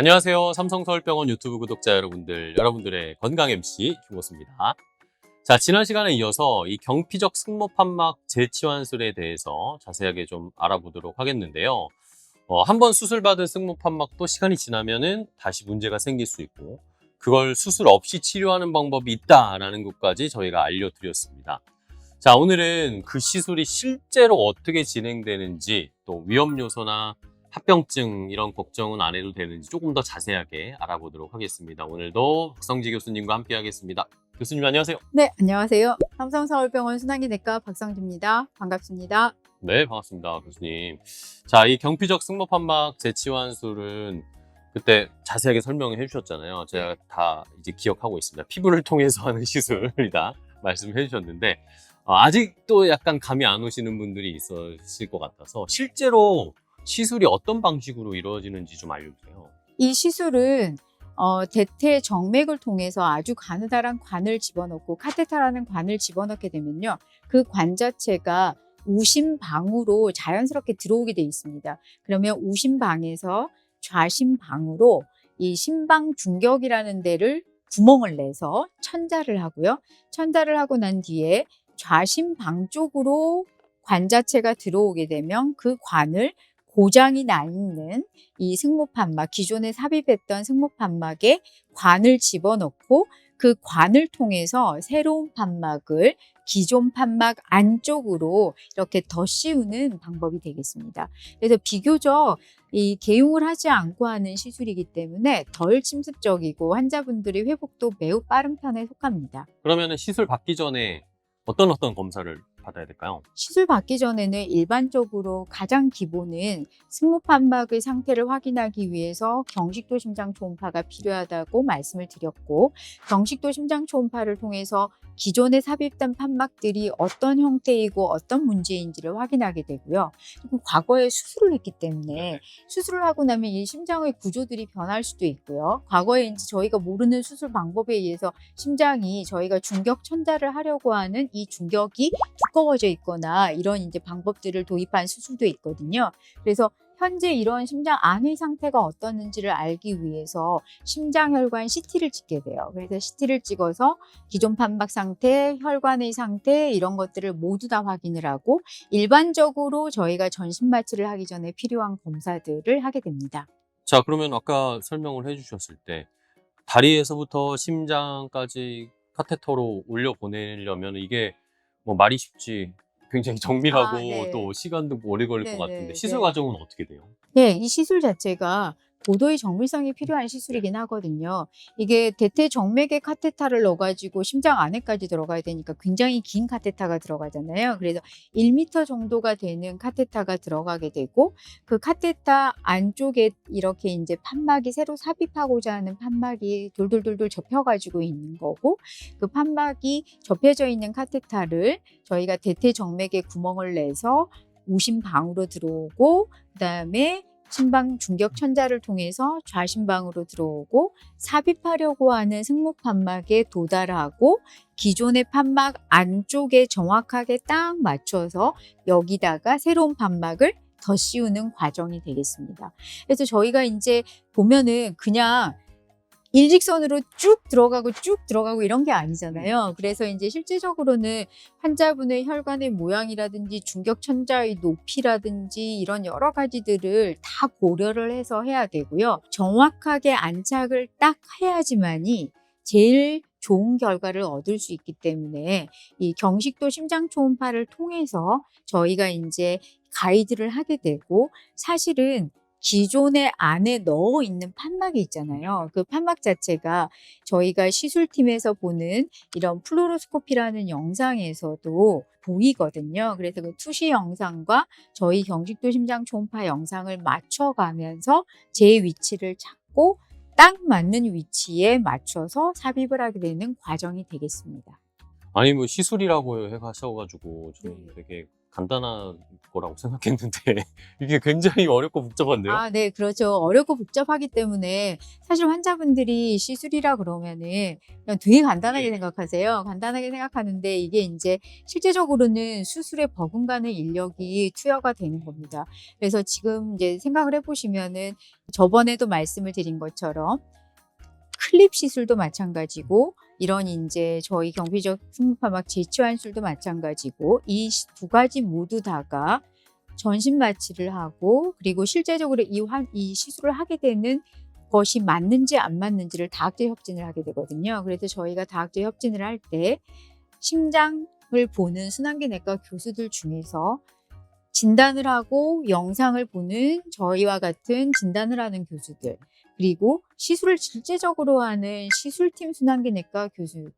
안녕하세요. 삼성서울병원 유튜브 구독자 여러분들의 건강 MC 김호수입니다. 자, 지난 시간에 이어서 이 경피적 승모판막 재치환술에 대해서 자세하게 좀 알아보도록 하겠는데요. 한번 수술받은 승모판막도 시간이 지나면은 다시 문제가 생길 수 있고, 그걸 수술 없이 치료하는 방법이 있다라는 것까지 저희가 알려드렸습니다. 자, 오늘은 그 시술이 실제로 어떻게 진행되는지, 또 위험 요소나 합병증 이런 걱정은 안 해도 되는지 조금 더 자세하게 알아보도록 하겠습니다. 오늘도 박성지 교수님과 함께 하겠습니다. 교수님 안녕하세요. 네, 안녕하세요. 삼성서울병원 순환기내과 박성주입니다. 반갑습니다. 네, 반갑습니다, 교수님. 자, 이 경피적 승모판막 재치환술은 그때 자세하게 설명해 주셨잖아요. 제가 다 이제 기억하고 있습니다. 피부를 통해서 하는 시술이다 말씀해 주셨는데, 아직도 약간 감이 안 오시는 분들이 있으실 것 같아서 실제로 시술이 어떤 방식으로 이루어지는지 좀 알려주세요. 이 시술은 대퇴 정맥을 통해서 아주 가느다란 관을 집어넣고 카테터라는 관을 집어넣게 되면요. 그 관 자체가 우심방으로 자연스럽게 들어오게 돼 있습니다. 그러면 우심방에서 좌심방으로 이 심방중격이라는 데를 구멍을 내서 천자를 하고요. 천자를 하고 난 뒤에 좌심방 쪽으로 관 자체가 들어오게 되면 그 관을 고장이 나 있는 이 승모판막, 기존에 삽입했던 승모판막에 관을 집어넣고 그 관을 통해서 새로운 판막을 기존 판막 안쪽으로 이렇게 더 씌우는 방법이 되겠습니다. 그래서 비교적 이 개용을 하지 않고 하는 시술이기 때문에 덜 침습적이고 환자분들의 회복도 매우 빠른 편에 속합니다. 그러면 시술 받기 전에 어떤 검사를 받아야 될까요? 시술 받기 전에는 일반적으로 가장 기본은 승모판막의 상태를 확인하기 위해서 경식도 심장 초음파가 필요하다고 말씀을 드렸고, 경식도 심장 초음파를 통해서 기존에 삽입된 판막들이 어떤 형태이고 어떤 문제인지를 확인하게 되고요. 그리고 과거에 수술을 했기 때문에 수술을 하고 나면 이 심장의 구조들이 변할 수도 있고요. 과거에 이제 저희가 모르는 수술 방법에 의해서 심장이 저희가 중격 천자를 하려고 하는 이 중격이 두꺼워져 있거나 이런 이제 방법들을 도입한 수술도 있거든요. 그래서 현재 이런 심장 안의 상태가 어떻는지를 알기 위해서 심장혈관 CT를 찍게 돼요. 그래서 CT를 찍어서 기존 판막 상태, 혈관의 상태 이런 것들을 모두 다 확인을 하고 일반적으로 저희가 전신 마취를 하기 전에 필요한 검사들을 하게 됩니다. 자, 그러면 아까 설명을 해주셨을 때 다리에서부터 심장까지 카테터로 올려 보내려면 이게 뭐 말이 쉽지 굉장히 정밀하고 네. 또 시간도 오래 걸릴 것 같은데 네네. 시술 과정은 어떻게 돼요? 네, 이 시술 자체가 고도의 정밀성이 필요한 시술이긴 하거든요. 이게 대퇴 정맥에 카테터를 넣어가지고 심장 안에까지 들어가야 되니까 굉장히 긴 카테터가 들어가잖아요. 그래서 1m 정도가 되는 카테터가 들어가게 되고 그 카테터 안쪽에 이렇게 이제 판막이 새로 삽입하고자 하는 판막이 돌돌돌돌 접혀가지고 있는 거고, 그 판막이 접혀져 있는 카테터를 저희가 대퇴 정맥에 구멍을 내서 우심방으로 들어오고 그다음에 심방 중격 천자를 통해서 좌심방으로 들어오고 삽입하려고 하는 승모판막에 도달하고 기존의 판막 안쪽에 정확하게 딱 맞춰서 여기다가 새로운 판막을 더 씌우는 과정이 되겠습니다. 그래서 저희가 이제 보면은 그냥 일직선으로 쭉 들어가고 이런 게 아니잖아요. 그래서 이제 실제적으로는 환자분의 혈관의 모양이라든지 중격 천자의 높이라든지 이런 여러 가지들을 다 고려를 해서 해야 되고요. 정확하게 안착을 딱 해야지만이 제일 좋은 결과를 얻을 수 있기 때문에 이 경식도 심장 초음파를 통해서 저희가 이제 가이드를 하게 되고, 사실은 기존에 안에 넣어 있는 판막이 있잖아요. 그 판막 자체가 저희가 시술팀에서 보는 이런 플루로스코피라는 영상에서도 보이거든요. 그래서 그 투시 영상과 저희 경식도 심장 초음파 영상을 맞춰가면서 제 위치를 찾고 딱 맞는 위치에 맞춰서 삽입을 하게 되는 과정이 되겠습니다. 아니 뭐 시술이라고 하셔가지고 좀 되게 간단한 거라고 생각했는데 이게 굉장히 어렵고 복잡한데요? 아, 네, 그렇죠. 어렵고 복잡하기 때문에 사실 환자분들이 시술이라 그러면은 그냥 되게 간단하게 생각하세요. 간단하게 생각하는데 이게 이제 실제적으로는 수술에 버금가는 인력이 투여가 되는 겁니다. 그래서 지금 이제 생각을 해보시면은 저번에도 말씀을 드린 것처럼 클립 시술도 마찬가지고 이런 이제 저희 경피적 승모파막 재치환술도 마찬가지고 이 두 가지 모두 다가 전신 마취를 하고 그리고 실제적으로 이 시술을 하게 되는 것이 맞는지 안 맞는지를 다학제 협진을 하게 되거든요. 그래서 저희가 다학제 협진을 할 때 심장을 보는 순환기내과 교수들 중에서 진단을 하고 영상을 보는 저희와 같은 진단을 하는 교수들 그리고 시술을 실제적으로 하는 시술팀 순환기내과 교수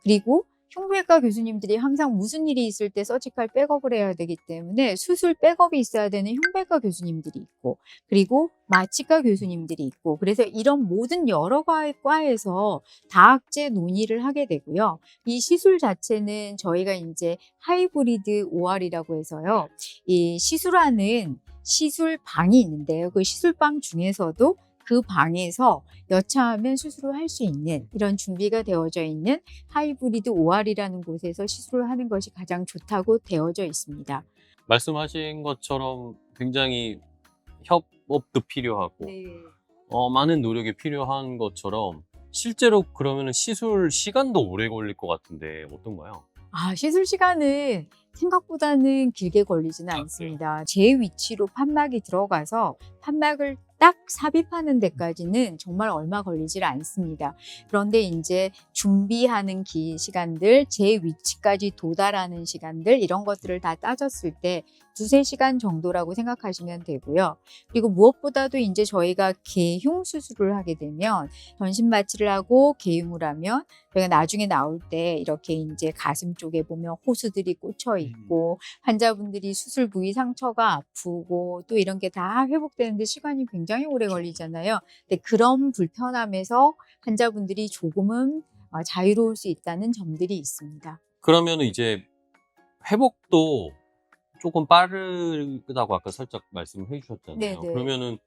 그리고 흉부외과 교수님들이 항상 무슨 일이 있을 때 서지컬 백업을 해야 되기 때문에 수술 백업이 있어야 되는 흉부외과 교수님들이 있고 그리고 마취과 교수님들이 있고 그래서 이런 모든 여러 과에서 다학제 논의를 하게 되고요. 이 시술 자체는 저희가 이제 하이브리드 OR이라고 해서요. 이 시술하는 시술방이 있는데요. 그 시술방 중에서도 그 방에서 여차하면 수술을 할 수 있는 이런 준비가 되어져 있는 하이브리드 OR이라는 곳에서 시술을 하는 것이 가장 좋다고 되어져 있습니다. 말씀하신 것처럼 굉장히 협업도 필요하고 네. 많은 노력이 필요한 것처럼 실제로 그러면 시술 시간도 오래 걸릴 것 같은데 어떤가요? 아, 시술 시간은 생각보다는 길게 걸리지는 않습니다. 제 위치로 판막이 들어가서 판막을 딱 삽입하는 데까지는 정말 얼마 걸리질 않습니다. 그런데 이제 준비하는 시간들, 제 위치까지 도달하는 시간들 이런 것들을 다 따졌을 때 두세 시간 정도라고 생각하시면 되고요. 그리고 무엇보다도 이제 저희가 개흉 수술을 하게 되면 전신 마취를 하고 개흉을 하면 저희가 나중에 나올 때 이렇게 이제 가슴 쪽에 보면 호수들이 꽂혀 있고 환자분들이 수술 부위 상처가 아프고 또 이런 게 다 회복되는데 시간이 굉장히 오래 걸리잖아요. 근데 그런 불편함에서 환자분들이 조금은 자유로울 수 있다는 점들이 있습니다. 그러면 이제 회복도 조금 빠르다고 아까 살짝 말씀을 해주셨잖아요. 네네. 그러면은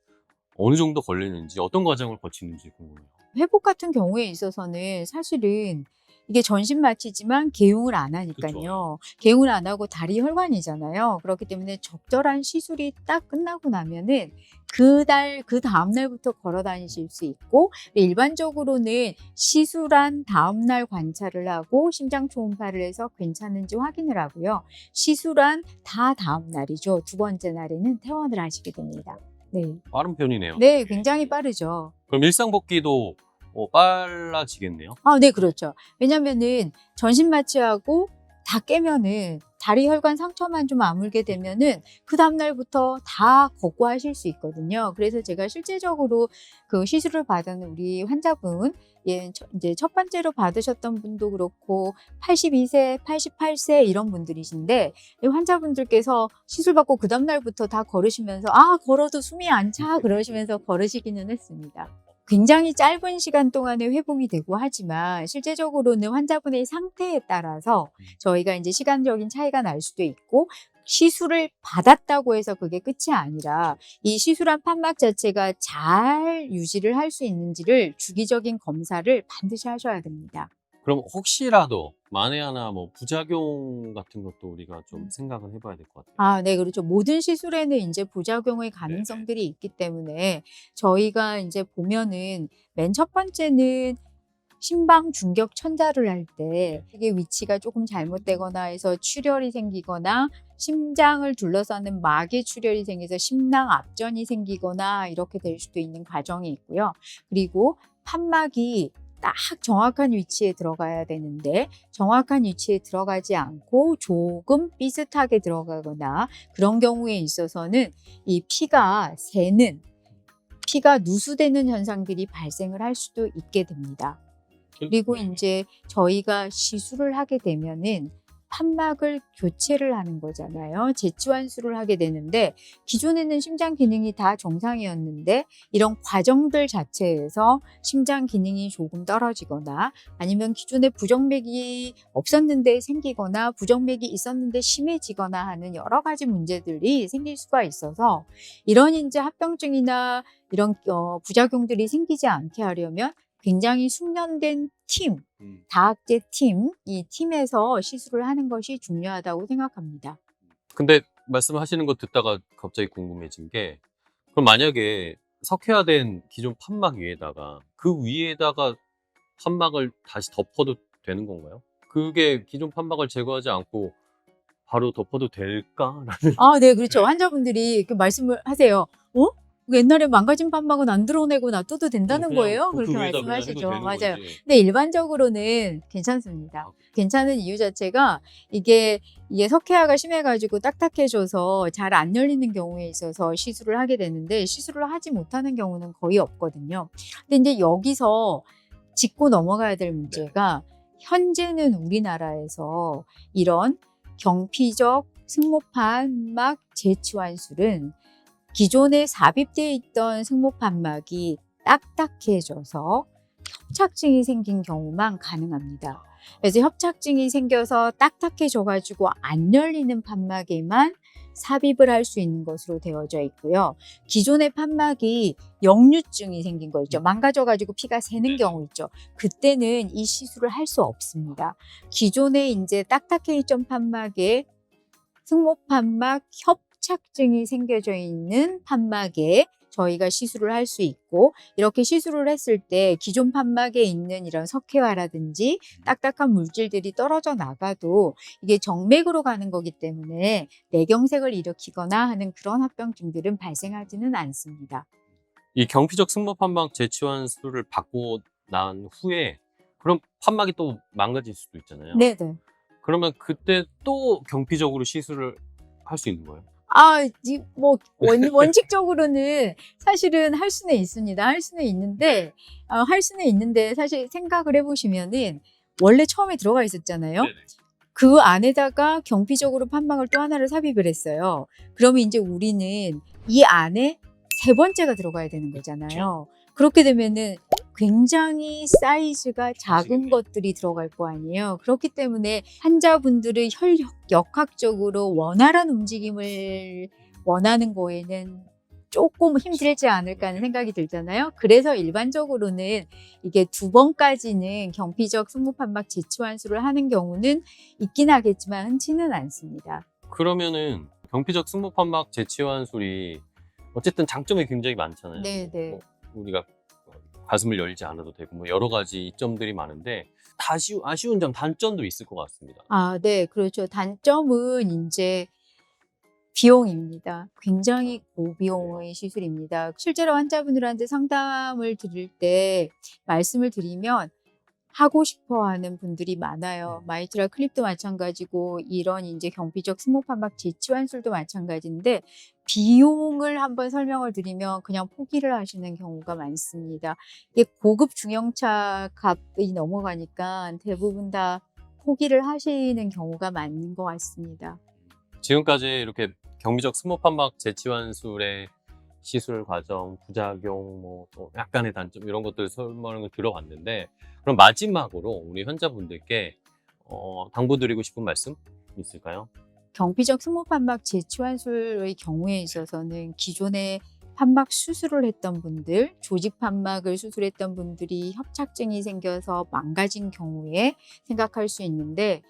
어느 정도 걸리는지 어떤 과정을 거치는지 궁금해요. 회복 같은 경우에 있어서는 사실은 이게 전신 마취지만 개용을 안 하니까요. 개용을 안 하고 다리 혈관이잖아요. 그렇기 때문에 적절한 시술이 딱 끝나고 나면은 그 다음 날부터 걸어 다니실 수 있고 일반적으로는 시술한 다음 날 관찰을 하고 심장 초음파를 해서 괜찮은지 확인을 하고요. 시술한 다음 날이죠. 두 번째 날에는 퇴원을 하시게 됩니다. 네. 빠른 편이네요. 네, 굉장히 빠르죠. 그럼 일상 복귀도 빨라지겠네요. 아, 네, 그렇죠. 왜냐면은 전신 마취하고 다 깨면은 다리 혈관 상처만 좀 아물게 되면은 그 다음날부터 다 걷고 하실 수 있거든요. 그래서 제가 실제적으로 그 시술을 받은 우리 환자분, 이제 첫 번째로 받으셨던 분도 그렇고 82세, 88세 이런 분들이신데 이 환자분들께서 시술 받고 그 다음날부터 다 걸으시면서 걸어도 숨이 안 차 그러시면서 걸으시기는 했습니다. 굉장히 짧은 시간 동안에 회복이 되고 하지만 실제적으로는 환자분의 상태에 따라서 저희가 이제 시간적인 차이가 날 수도 있고 시술을 받았다고 해서 그게 끝이 아니라 이 시술한 판막 자체가 잘 유지를 할 수 있는지를 주기적인 검사를 반드시 하셔야 됩니다. 그럼 혹시라도 만에 하나 부작용 같은 것도 우리가 좀 생각을 해봐야 될 것 같아요. 아, 네, 그렇죠. 모든 시술에는 이제 부작용의 가능성들이 있기 때문에 저희가 이제 보면은 맨 첫 번째는 심방 중격 천자를 할 때 이게 위치가 조금 잘못되거나 해서 출혈이 생기거나 심장을 둘러싸는 막에 출혈이 생겨서 심낭 압전이 생기거나 이렇게 될 수도 있는 과정이 있고요. 그리고 판막이 딱 정확한 위치에 들어가야 되는데 정확한 위치에 들어가지 않고 조금 삐슷하게 들어가거나 그런 경우에 있어서는 이 피가 새는 피가 누수되는 현상들이 발생을 할 수도 있게 됩니다. 그리고 이제 저희가 시술을 하게 되면은 판막을 교체를 하는 거잖아요. 재치환수를 하게 되는데 기존에는 심장 기능이 다 정상이었는데 이런 과정들 자체에서 심장 기능이 조금 떨어지거나 아니면 기존에 부정맥이 없었는데 생기거나 부정맥이 있었는데 심해지거나 하는 여러 가지 문제들이 생길 수가 있어서 이런 이제 합병증이나 이런 부작용들이 생기지 않게 하려면 굉장히 숙련된 팀, 다학제 팀, 이 팀에서 시술을 하는 것이 중요하다고 생각합니다. 근데 말씀하시는 거 듣다가 갑자기 궁금해진 게 그럼 만약에 석회화된 기존 판막 위에다가 그 위에다가 판막을 다시 덮어도 되는 건가요? 그게 기존 판막을 제거하지 않고 바로 덮어도 될까라는 아, 네, 그렇죠. 환자분들이 이렇게 말씀을 하세요. 옛날에 망가진 판막은 안 드러내고 놔둬도 된다는 그냥 거예요? 그 그렇게 위에다 그냥 해도 말씀하시죠. 되는 맞아요. 거지. 근데 일반적으로는 괜찮습니다. 아, 괜찮은 이유 자체가 이게 석회화가 심해가지고 딱딱해져서 잘 안 열리는 경우에 있어서 시술을 하게 되는데 시술을 하지 못하는 경우는 거의 없거든요. 근데 이제 여기서 짚고 넘어가야 될 문제가 현재는 우리나라에서 이런 경피적 승모판막 재치환술은 기존에 삽입되어 있던 승모판막이 딱딱해져서 협착증이 생긴 경우만 가능합니다. 그래서 협착증이 생겨서 딱딱해져가지고 안 열리는 판막에만 삽입을 할 수 있는 것으로 되어져 있고요. 기존의 판막이 역류증이 생긴 거 있죠. 망가져가지고 피가 새는 경우 있죠. 그때는 이 시술을 할 수 없습니다. 기존에 이제 딱딱해 있던 판막에 승모판막 협착증이 생겨져 있는 판막에 저희가 시술을 할 수 있고 이렇게 시술을 했을 때 기존 판막에 있는 이런 석회화라든지 딱딱한 물질들이 떨어져 나가도 이게 정맥으로 가는 거기 때문에 내경색을 일으키거나 하는 그런 합병증들은 발생하지는 않습니다. 이 경피적 승모 판막 재치환수를 받고 난 후에 그럼 판막이 또 망가질 수도 있잖아요. 네네. 그러면 그때 또 경피적으로 시술을 할 수 있는 거예요? 원칙적으로는 사실은 할 수는 있습니다. 할 수는 있는데 사실 생각을 해보시면은 원래 처음에 들어가 있었잖아요. 네네. 그 안에다가 경피적으로 판막을 또 하나를 삽입을 했어요. 그러면 이제 우리는 이 안에 세 번째가 들어가야 되는 거잖아요. 그렇게 되면은 굉장히 사이즈가 작은 작으겠네요. 것들이 들어갈 거 아니에요. 그렇기 때문에 환자분들의 역학적으로 원활한 움직임을 원하는 거에는 조금 힘들지 않을까 하는 생각이 들잖아요. 그래서 일반적으로는 이게 2번까지는 경피적 승모판막 재치환수를 하는 경우는 있긴 하겠지만 흔치는 않습니다. 그러면은 경피적 승모 판막 재치환술이 어쨌든 장점이 굉장히 많잖아요. 네네. 뭐 우리가 가슴을 열지 않아도 되고 뭐 여러 가지 이점들이 많은데 다 아쉬운 점, 단점도 있을 것 같습니다. 아, 네, 그렇죠. 단점은 이제 비용입니다. 굉장히 고비용의 시술입니다. 실제로 환자분들한테 상담을 드릴 때 말씀을 드리면 하고 싶어 하는 분들이 많아요. 마이트랄 클립도 마찬가지고 이런 이제 경피적 승모판막 재치환술도 마찬가지인데 비용을 한번 설명을 드리면 그냥 포기를 하시는 경우가 많습니다. 이게 고급 중형차 값이 넘어가니까 대부분 다 포기를 하시는 경우가 많은 것 같습니다. 지금까지 이렇게 경미적 승모 판막 재치환술의 시술 과정, 부작용, 또 약간의 단점 이런 것들 설명을 들어봤는데 그럼 마지막으로 우리 환자분들께 당부드리고 싶은 말씀 있을까요? 경피적 승모판막 재치환술의 경우에 있어서는 기존에 판막 수술을 했던 분들, 조직 판막을 수술했던 분들이 협착증이 생겨서 망가진 경우에 생각할 수 있는데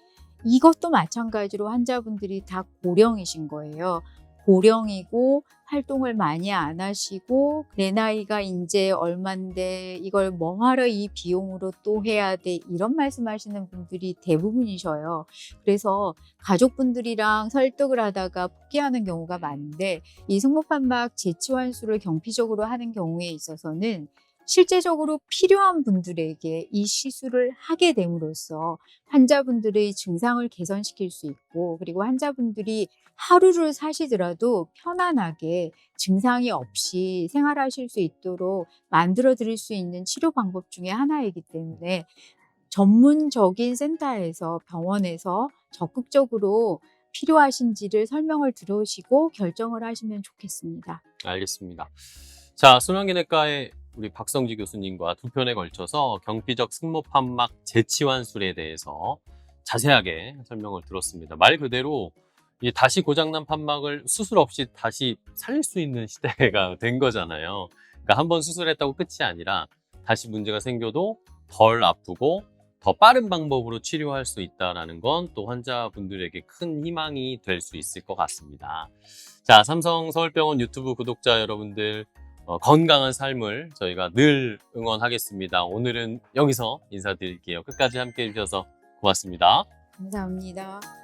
이것도 마찬가지로 환자분들이 다 고령이신 거예요. 고령이고 활동을 많이 안 하시고 내 나이가 이제 얼만데 이걸 뭐하러 이 비용으로 또 해야 돼 이런 말씀하시는 분들이 대부분이셔요. 그래서 가족분들이랑 설득을 하다가 포기하는 경우가 많은데 이 승모판막 재치환수를 경피적으로 하는 경우에 있어서는 실제적으로 필요한 분들에게 이 시술을 하게 됨으로써 환자분들의 증상을 개선시킬 수 있고 그리고 환자분들이 하루를 사시더라도 편안하게 증상이 없이 생활하실 수 있도록 만들어 드릴 수 있는 치료 방법 중에 하나이기 때문에 전문적인 센터에서 병원에서 적극적으로 필요하신지를 설명을 들으시고 결정을 하시면 좋겠습니다. 알겠습니다. 자, 순환기내과의 우리 박성지 교수님과 두 편에 걸쳐서 경피적 승모판막 재치환술에 대해서 자세하게 설명을 들었습니다. 말 그대로 이 다시 고장난 판막을 수술 없이 다시 살릴 수 있는 시대가 된 거잖아요. 그러니까 한번 수술했다고 끝이 아니라 다시 문제가 생겨도 덜 아프고 더 빠른 방법으로 치료할 수 있다는 건 또 환자분들에게 큰 희망이 될 수 있을 것 같습니다. 자, 삼성서울병원 유튜브 구독자 여러분들, 건강한 삶을 저희가 늘 응원하겠습니다. 오늘은 여기서 인사드릴게요. 끝까지 함께 해주셔서 고맙습니다. 감사합니다.